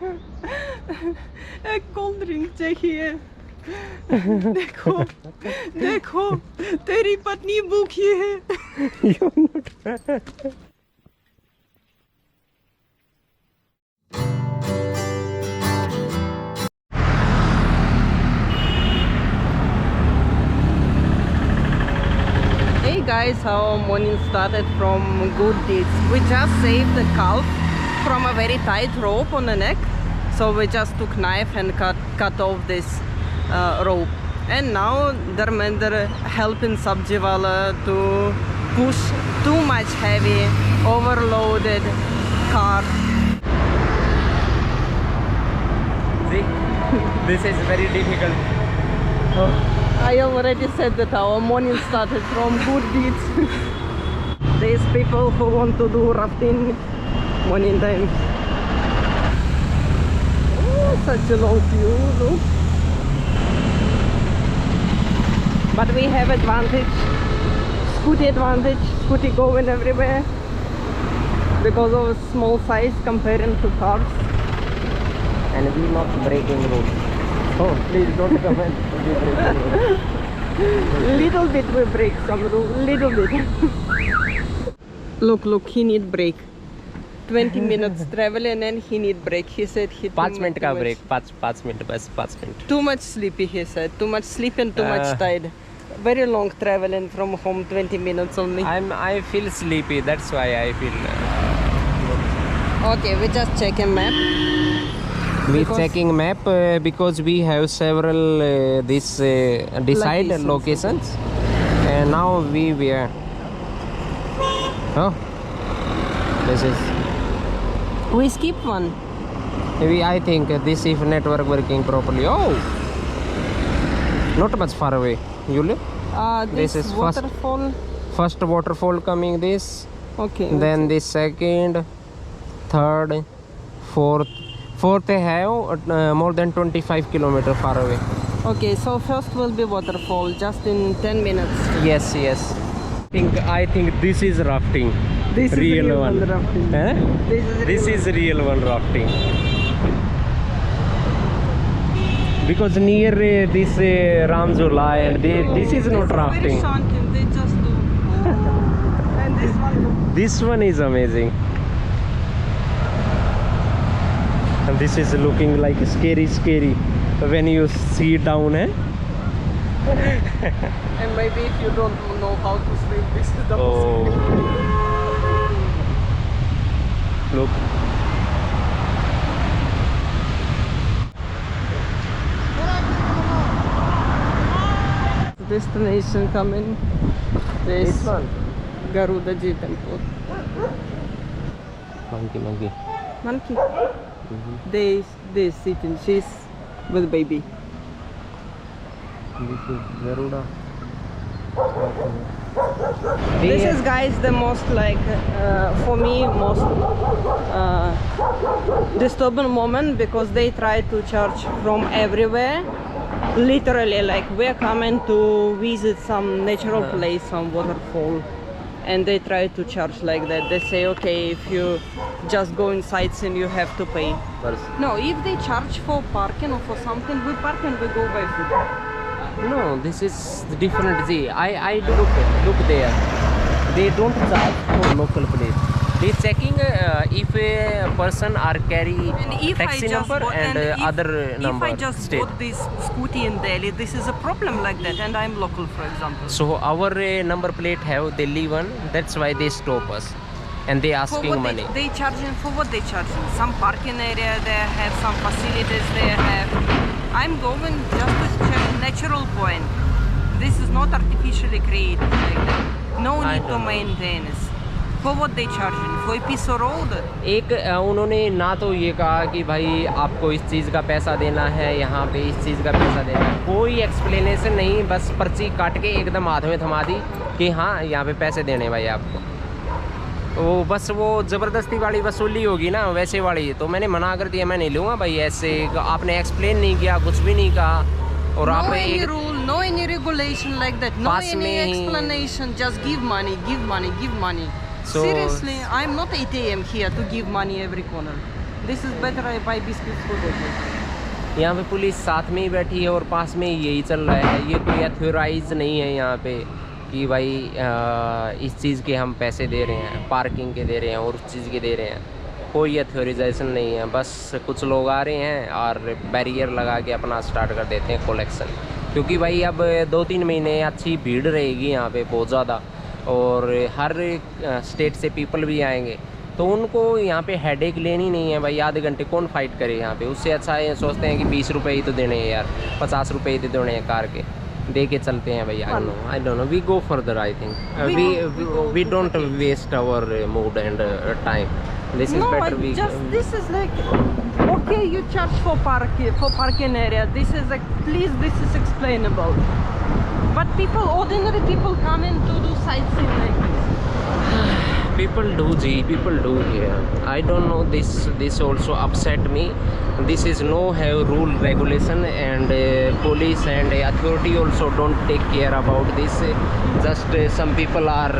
एक cold drink चाहिए। देखो देखो तेरी पत्नी भूखी है। Hey guys, our morning started from good deeds. We just saved the calf from a very tight rope on the neck. So we just took knife and cut off this rope. And now Dharmender helping Sabjiwala to push too much heavy, overloaded car. See, this is very difficult. I already said that our morning started from good deeds. These people who want to do rafting morning time. Oh, such a long view, look. But we have advantage, scooty going everywhere because of small size comparing to cars. And we not breaking rules. Oh, please don't comment. Little bit we break some rule, little bit. Look, he need break. 20 minutes traveling and he need break. He said he 5 minute का break. 5 minute बस 5 minute. Too much sleepy, he said. Too much sleep and too much tired. Very long traveling from home, 20 minutes only. I feel sleepy. That's why I feel. Okay, we just check a map. We checking map because we have several decide locations, and now we are. Oh, this is. We skip one. Maybe I think this if network working properly. Oh, not much far away. You live? This is waterfall. First waterfall coming this. Okay. Then this second, third, fourth. Fourth they have more than 25 kilometers far away. Okay, so first will be waterfall, just in 10 minutes. Yes. I think this is rafting. This is real one rafting. Eh? This is real one rafting. Because near this Ramzula and this is not rafting. They just do. And this one. This one is amazing. And this is looking like scary when you see down, eh? And maybe if you don't know how to swim, this is the Oh, look. destination coming. This one. Garuda Ji temple. Monkey. Monkey. They sitting. She's with baby. This is Garuda. This is, guys, the most for me most disturbing moment because they try to charge from everywhere. Literally, like we're coming to visit some natural place, some waterfall, and they try to charge like that. They say, okay, if you just go inside and you have to pay. No, if they charge for parking or for something, we park and we go by foot. No, this is different. See, I look there. They don't charge for local place. They checking if a person are carry taxi number and other number. If I just state. bought this scooty in Delhi, this is a problem like that, and I'm local, for example. So our number plate have Delhi one. That's why they stop us, and they asking money. They charging for what they charging? Some parking area they have, some facilities they have. I'm going just to check natural point. This is not artificially created like that. No need to maintain it. For what they charging? For a piece of road? एक उन्होंने ना तो ये कहा कि भाई आपको इस चीज़ का पैसा देना है, यहाँ पे इस चीज़ का पैसा देना है, कोई एक्सप्लेनेशन नहीं, बस पर्ची काट के एकदम हाथ में थमा दी कि हाँ यहाँ पे पैसे देने भाई आपको। वो बस वो ज़बरदस्ती वाली वसूली होगी ना वैसे वाली, तो मैंने मना कर दिया, मैं नहीं लूँगा भाई ऐसे। आपने एक्सप्लेन नहीं किया, कुछ भी नहीं कहा, और आप any rule, no any regulation like that, no any explanation, just give money, give money, give money. So, seriously, I'm not ATM here to give money every corner. This is better I buy biscuits for them. यहाँ पे police साथ में ही बैठी है और पास में ही यही चल रहा है। ये कोई अथॉराइज नहीं है यहाँ पे कि भाई इस चीज़ के हम पैसे दे रहे हैं, पार्किंग के दे रहे हैं और उस चीज़ के दे रहे हैं। कोई अथॉराइजेशन नहीं है। बस कुछ लोग आ रहे हैं और बैरियर लगा के अपना स्टार्ट कर देते हैं कलेक्शन। क्योंकि भाई अब 2-3 महीने अच्छी भीड़ रहेगी यहाँ पे बहुत ज़्यादा, और हर स्टेट से पीपल भी आएंगे, तो उनको यहाँ पे हेडेक लेनी नहीं है भाई। आधे घंटे कौन फाइट करे यहाँ पे? उससे अच्छा ये सोचते हैं कि 20 रुपये ही तो देने हैं यार, 50 रुपये ही तो देने हैं कार के, दे के चलते हैं भाई। I don't know, we go further. I think we don't waste our mood and time. This is better we this is like, okay, you charge for parking area. This is like, please, this is explainable. But people, ordinary people come in to do sightseeing like this. people do here. I don't know, this also upset me. This is no have rule regulation, and police and authority also don't take care about this. Just some people are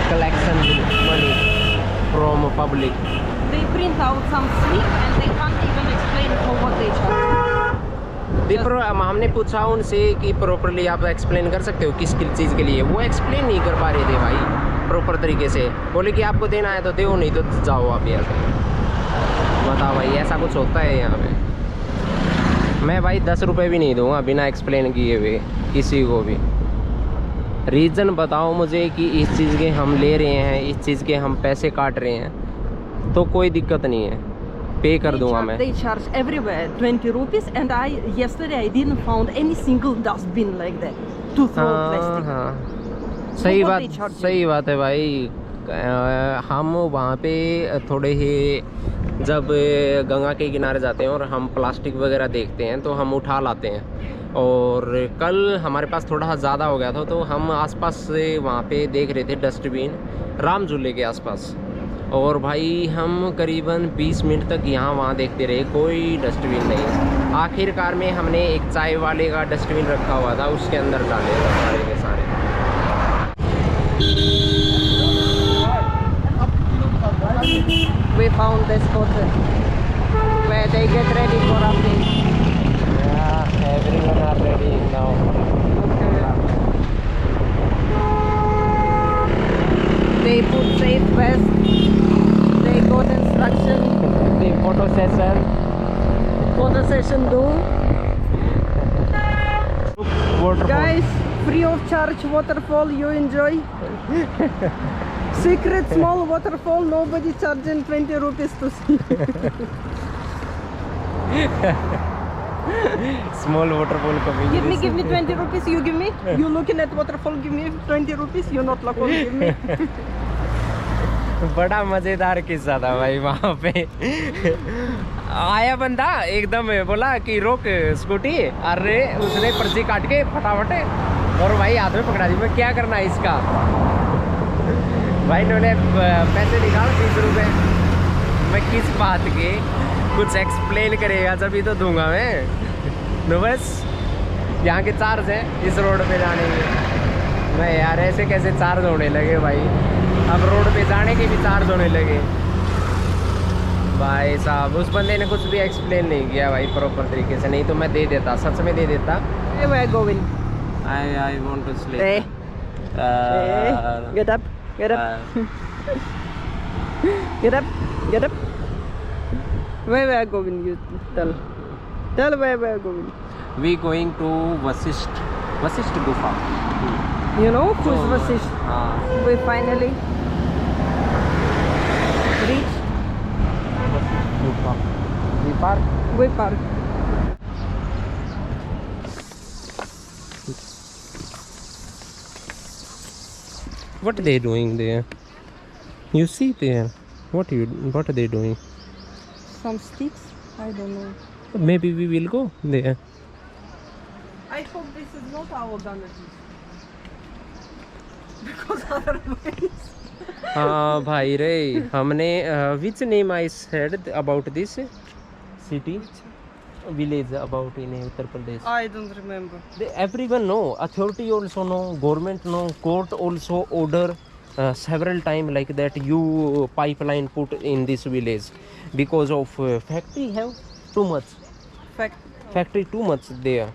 collection money from public. They print out some slip and they can't even explain for what they charge. हमने पूछा उनसे कि properly आप explain कर सकते हो किस चीज़ के लिए, वो एक्सप्लेन नहीं कर पा रहे थे भाई प्रॉपर तरीके से। बोले कि आपको देना है तो दो, नहीं तो जाओ आप यहाँ से। बताओ भाई, ऐसा कुछ होता है यहाँ पे? मैं भाई 10 रुपये भी नहीं दूंगा बिना एक्सप्लेन किए हुए किसी को भी। रीज़न बताओ मुझे कि इस चीज़ के हम ले रहे हैं, इस चीज़ के हम पैसे काट रहे हैं, तो कोई दिक्कत नहीं है, पे कर दूंगा मैं। They charge everywhere 20 rupees, and yesterday I didn't found any single dustbin like that to throw plastic. हाँ, So सही बात है भाई। हम वहाँ पे थोड़े ही जब गंगा के किनारे जाते हैं और हम प्लास्टिक वगैरह देखते हैं तो हम उठा लाते हैं, और कल हमारे पास थोड़ा ज़्यादा हो गया था तो हम आसपास से वहाँ पे देख रहे थे डस्टबिन राम झूले के आसपास, और भाई हम करीबन 20 मिनट तक यहाँ वहाँ देखते रहे, कोई डस्टबिन नहीं। आखिरकार में हमने एक चाय वाले का डस्टबिन रखा हुआ था, उसके अंदर डाले सारे के सारे। We found this spot where they get ready for rafting. Yeah, everyone are ready now. They put safe vest. They got instruction. The photo session. Photo session do. Waterfall. Guys, free of charge waterfall. You enjoy. Secret small waterfall. Nobody charging 20 rupees to see. Small waterfall coming. Give me 20 rupees. You give me. You looking at waterfall. Give me 20 rupees. You're not local. Give me. बड़ा मजेदार किस्सा था भाई। वहाँ पे आया बंदा एकदम बोला कि रोक स्कूटी, अरे उसने पर्ची काट के फटाफट और भाई हाथ में पकड़ा दी। मैं क्या करना है इसका? भाई इन्होंने पैसे निकाल 20 रुपये। मैं किस बात के कुछ एक्सप्लेन करेगा जब ही तो दूंगा मैं। तो बस यहाँ के चार्ज है इस रोड पे जाने के। मैं यार ऐसे कैसे चार्ज होने लगे भाई, अब रोड पे जाने के भी चार्ज होने लगे भाई साहब। उस बंदे ने कुछ भी एक्सप्लेन नहीं किया भाई प्रॉपर तरीके से, नहीं तो मैं दे देता, सच में दे देता। Where we are going? I want to sleep. Hey. Get up. Get up. Get up. Get up. Where we are going? You tell. Tell where we are going. We going to Vasisht Gufa. You know who's Vasisht? We finally reached. Gufa. We park. We park. What are they doing there? You see there? What are they doing? Some sticks? I don't know. Maybe we will go there. I hope this is not our damages. Because otherwise. हाँ भाई रे, हमने which name I said about this city, village about in Uttar Pradesh? I don't remember. Everyone know, authority also know, government know, court also order several time like that you pipeline put in this village because of factory have too much factory too much there.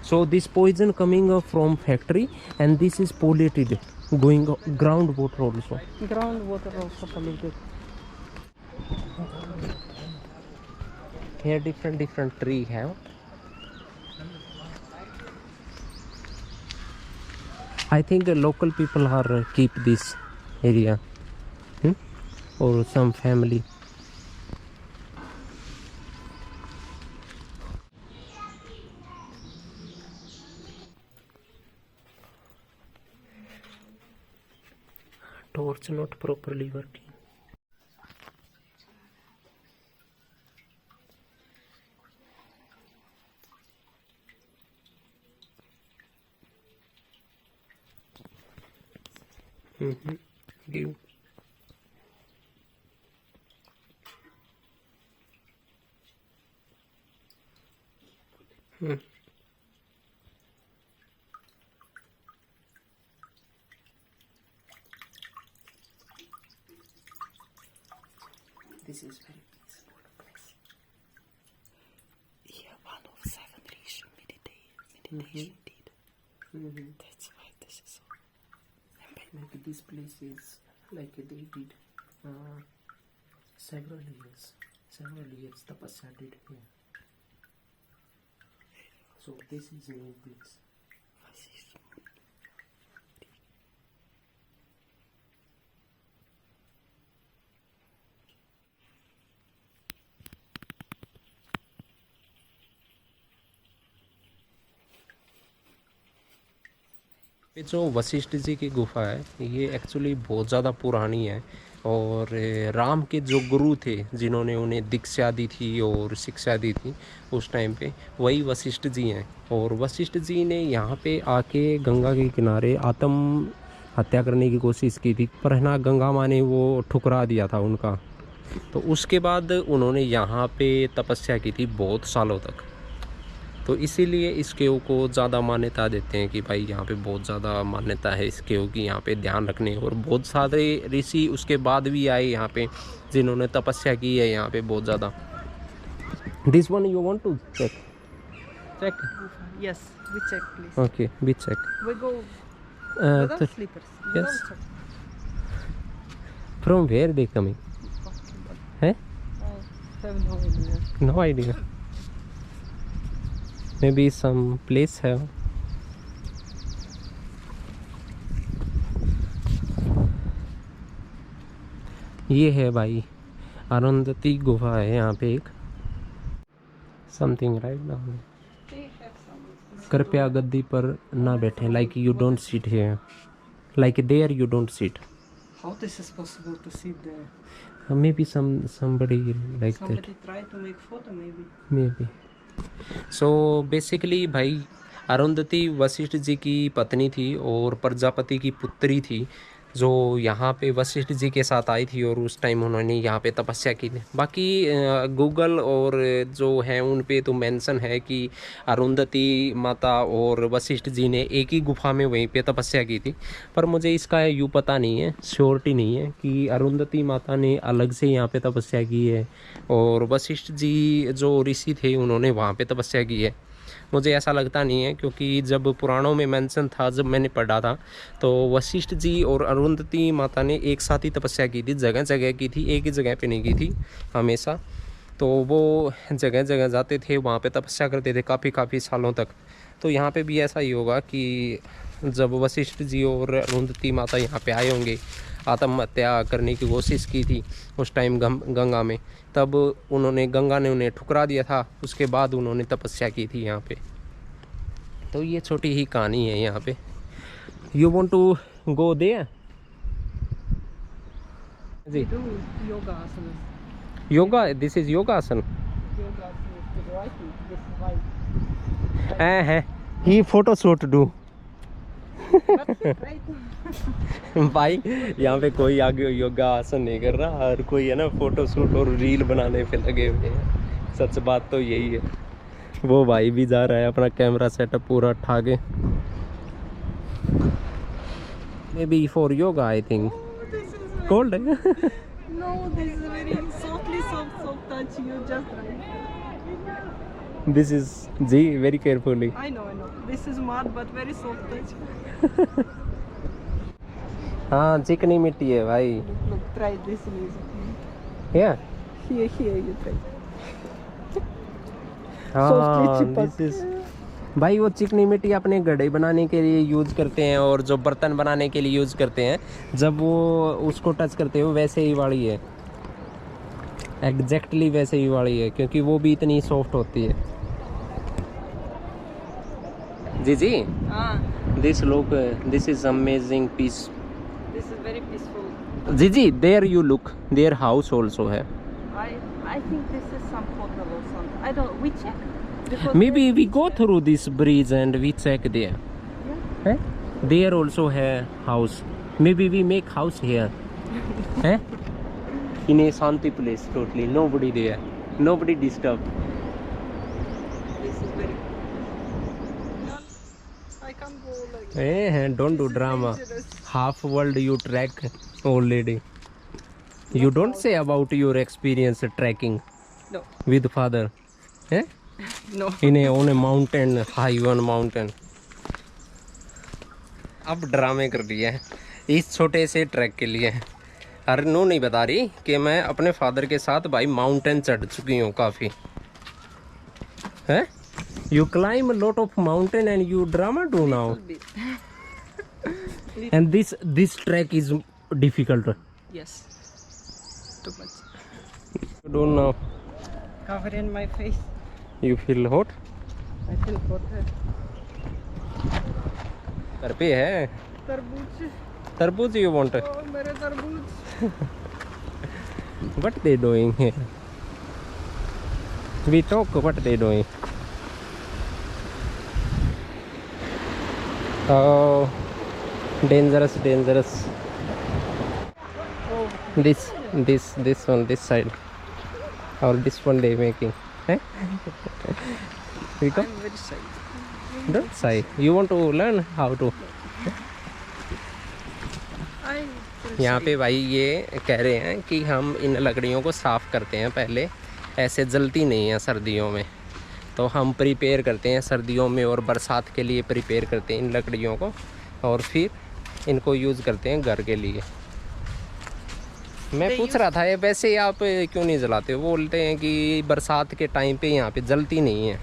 So this poison coming from factory and this is polluted going groundwater also. Groundwater also polluted. Here different tree have. I think the local people are keep this area or some family. Torch not properly working. Give. This is very peaceful place. Here one of 7 Rishi meditation did. That's why this is so. Like this place is like they did several years tapasya did here. So this is new place. ये जो वशिष्ठ जी की गुफा है ये actually बहुत ज़्यादा पुरानी है और राम के जो गुरु थे जिन्होंने उन्हें दीक्षा दी थी और शिक्षा दी थी उस टाइम पे वही वशिष्ठ जी हैं। और वशिष्ठ जी ने यहाँ पे आके गंगा के किनारे आत्म हत्या करने की कोशिश की थी पर है ना गंगा माँ ने वो ठुकरा दिया था उनका। तो उसके बाद उन्होंने यहाँ पे तपस्या की थी बहुत सालों तक। तो इसीलिए इस केव को ज़्यादा मान्यता देते हैं कि भाई यहाँ पे बहुत ज़्यादा मान्यता है इस केव की, यहाँ पे ध्यान रखने। और बहुत सारे ऋषि उसके बाद भी आए यहाँ पे जिन्होंने तपस्या की है यहाँ पे बहुत ज़्यादा। This one you want to check? Yes, we check please. Okay, we check. We go without slippers. Yes. From where they coming? Hey? I have no idea. No idea. Maybe some place have. ये है भाई अरुंधति गुफा है यहाँ पे एक something write down. कृपया गद्दी पर ना बैठे like you don't sit here like there you don't sit. How this is possible to sit there? Maybe somebody like that. Somebody try to make photo maybe. So basically भाई अरुंधति वशिष्ठ जी की पत्नी थी और प्रजापति की पुत्री थी जो यहाँ पे वशिष्ठ जी के साथ आई थी और उस टाइम उन्होंने यहाँ पे तपस्या की थी। बाकी गूगल और जो है उन पे तो मेंशन है कि अरुंधति माता और वशिष्ठ जी ने एक ही गुफा में वहीं पे तपस्या की थी। पर मुझे इसका यूँ पता नहीं है, श्योरिटी नहीं है कि अरुंधति माता ने अलग से यहाँ पे तपस्या की है और वशिष्ठ जी जो ऋषि थे उन्होंने वहाँ पे तपस्या की है। मुझे ऐसा लगता नहीं है क्योंकि जब पुराणों में मेंशन था, जब मैंने पढ़ा था तो वशिष्ठ जी और अरुंधति माता ने एक साथ ही तपस्या की थी, जगह जगह की थी, एक ही जगह पे नहीं की थी हमेशा। तो वो जगह जगह जाते थे, वहाँ पे तपस्या करते थे काफ़ी सालों तक। तो यहाँ पे भी ऐसा ही होगा कि जब वशिष्ठ जी और अरुंधति माता यहाँ पे आए होंगे, आत्महत्या करने की कोशिश की थी उस टाइम गंगा में, तब उन्होंने गंगा ने उन्हें ठुकरा दिया था। उसके बाद उन्होंने तपस्या की थी यहाँ पे। तो ये छोटी ही कहानी है यहाँ पे। You want to go there? जी yoga asanas. Yoga, this is yoga asan Yoga asanas to the right, this is right. है ही फोटो शूट डू। Right. भाई यहाँ पे कोई आगे योगा आसन नहीं कर रहा, हर कोई है ना फोटो शूट और रील बनाने पे लगे हुए हैं। सच बात तो यही है। वो भाई भी जा रहा है अपना कैमरा सेटअप पूरा उठा के। Maybe for yoga, I think. This is very, Cold. no, this is very soft touch. You just right. This is G. Very carefully. I know. This is mud, but very soft touch. हाँ चिकनी मिट्टी है भाई. Look, try this music. Yeah. Here, you try. हाँ this is. भाई वो चिकनी मिट्टी अपने गड्ढे बनाने के लिए यूज़ करते हैं और जो बर्तन बनाने के लिए यूज़ करते हैं, जब वो उसको टच करते हो वैसे ही वाली है, एग्जैक्टली वैसे ही वाली है, क्योंकि वो भी इतनी सॉफ्ट होती है. जी Ah, this is amazing piece. this is very peaceful. जी there you look, their house also है. I think this is some hotel or something. I don't. We check. Because Maybe we go through this bridge and we check there. Yeah. Eh? There also have house. Maybe we make house here. Eh? In a Shanti place, totally. Nobody there. Nobody disturbed. This is very. I can't go like. Eh, don't do drama. Dangerous. Half world you track already. You don't say about your experience trekking No. with father. Eh? No. on a mountain, high one mountain. अब ड्रामे कर दिए हैं इस छोटे से track के लिए. अरे नो नहीं बता रही कि मैं अपने फादर के साथ भाई माउंटेन चढ़ चुकी हूँ काफ़ी. है you climb lot of mountain and you drama do now. And this track is difficult. Yes. Too much. You don't know. Cover in my face. You feel hot? I feel hot. घर पे है तरबूज. तरबूज you want? Oh, मेरे तरबूज. What they doing here? We talk what they doing. Oh, dangerous. Oh, This on this side, or this one they making. Eh? We go. I'm very shy. Don't say. You want to learn how to? I feel यहाँ shy. पे भाई ये कह रहे हैं कि हम इन लकड़ियों को साफ़ करते हैं पहले, ऐसे जलती नहीं है सर्दियों में, तो हम प्रिपेयर करते हैं सर्दियों में और बरसात के लिए प्रिपेयर करते हैं इन लकड़ियों को, और फिर इनको यूज़ करते हैं घर के लिए. मैं पूछ रहा था ये वैसे आप क्यों नहीं जलाते? वो बोलते हैं कि बरसात के टाइम पे यहाँ पे जलती नहीं है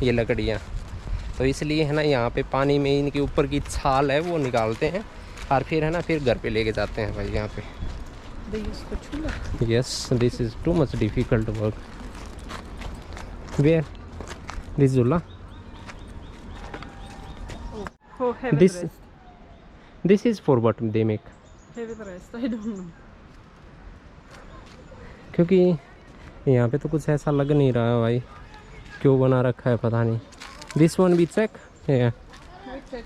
ये लकड़ियाँ, तो इसलिए है ना यहाँ पे पानी में इनके ऊपर की छाल है वो निकालते हैं और फिर है ना फिर घर पे लेके जाते हैं भाई यहाँ पे. They use spatula. Yes, this is too much difficult work. Where? This Zula? Oh, heavy This rest. this is for what they make? Heavy rest. I don't know. क्योंकि यहाँ पे तो कुछ ऐसा लग नहीं रहा है भाई, क्यों बना रखा है पता नहीं. This one we check? Yeah. We check.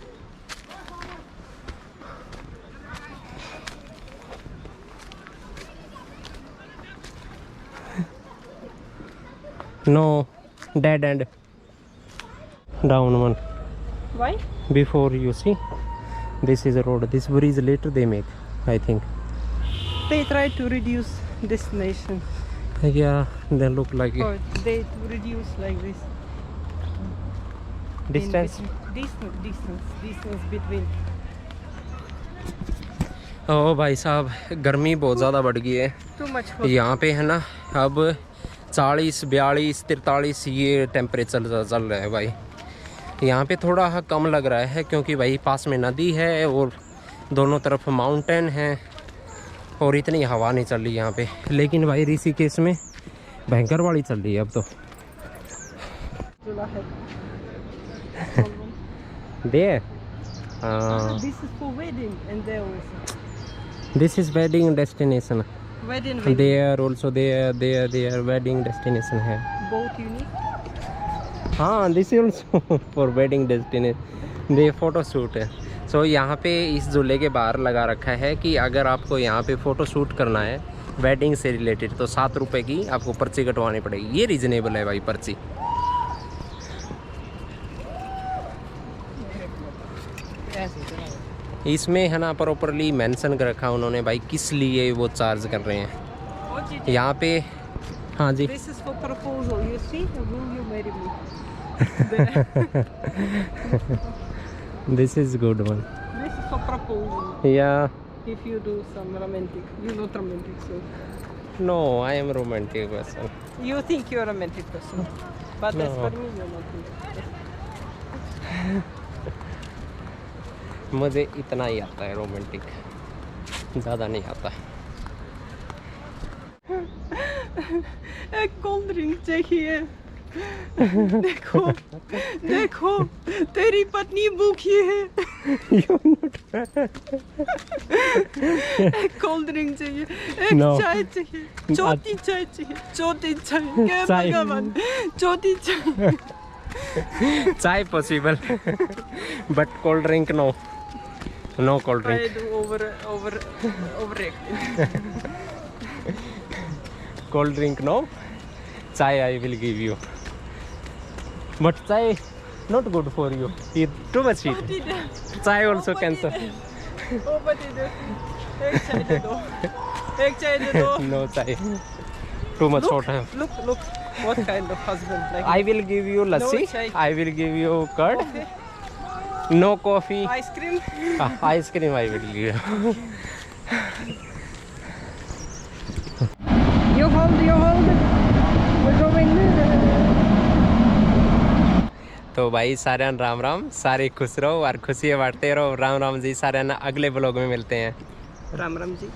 No, dead end. Down one. Why? Before you see, this is a road. This bridge later they make, I think. They try to reduce destination. Yeah, they look like it. Or they to reduce like this. Distance. Distance between. ओ भाई साहब गर्मी बहुत ज़्यादा बढ़ गई है Too much hot. यहाँ पे है ना. अब 40, 42, 43 ये टेम्परेचर चल रहा है भाई. यहाँ पे थोड़ा कम लग रहा है क्योंकि भाई पास में नदी है और दोनों तरफ माउंटेन है और इतनी हवा नहीं चल रही यहाँ पे. लेकिन भाई ऋषिकेश में भयंकर वाली चल रही है अब तो. Zula head. There. This is for wedding and there also. This is wedding destination. Wedding. There also their wedding destination है. Both unique. हाँ this is also for wedding destination. They photo shoot है. सो यहाँ पे इस झूले के बाहर लगा रखा है कि अगर आपको यहाँ पे फ़ोटो शूट करना है वेडिंग से रिलेटेड तो 7 रुपये की आपको पर्ची कटवानी पड़ेगी. ये रीजनेबल है भाई पर्ची. इसमें है ना प्रॉपरली मेंशन कर रखा उन्होंने भाई किस लिए वो चार्ज कर रहे हैं यहाँ पे। हाँ जी। This is for proposal, you see? Will you marry me? This is good one. This is for proposal. या If you do some romantic, you're not romantic, so no I am romantic person. you think you're a romantic person, but as No. for me, you're not. मुझे इतना ही आता है romantic, ज़्यादा नहीं आता। एक cold drink चाहिए। देखो देखो तेरी पत्नी भूखी है। एक कोल्ड ड्रिंक चाहिए, एक No. चाय चाहिए, छोटी चाय चाहिए, छोटी चाय। हे चाय। भगवान, छोटी chai. Chai possible but cold drink no, no cold I drink. do overreacting. Cold drink no, chai I will give you, but chai not good for you, too much heat. Chai also cancer. Oh पति दे, एक चाय दे दो, एक चाय दे दो। नो चाय, टू मच हॉट है। Look, what kind of husband like? I will give you lassi. No chai. I will give you curd. Coffee, No coffee. ice cream. Ice cream I will give you. You hold. We're going. तो भाई सारे राम राम, सारे खुश रहो और खुशियाँ बांटते रहो। राम राम जी, सारे अगले ब्लॉग में मिलते हैं। राम राम जी।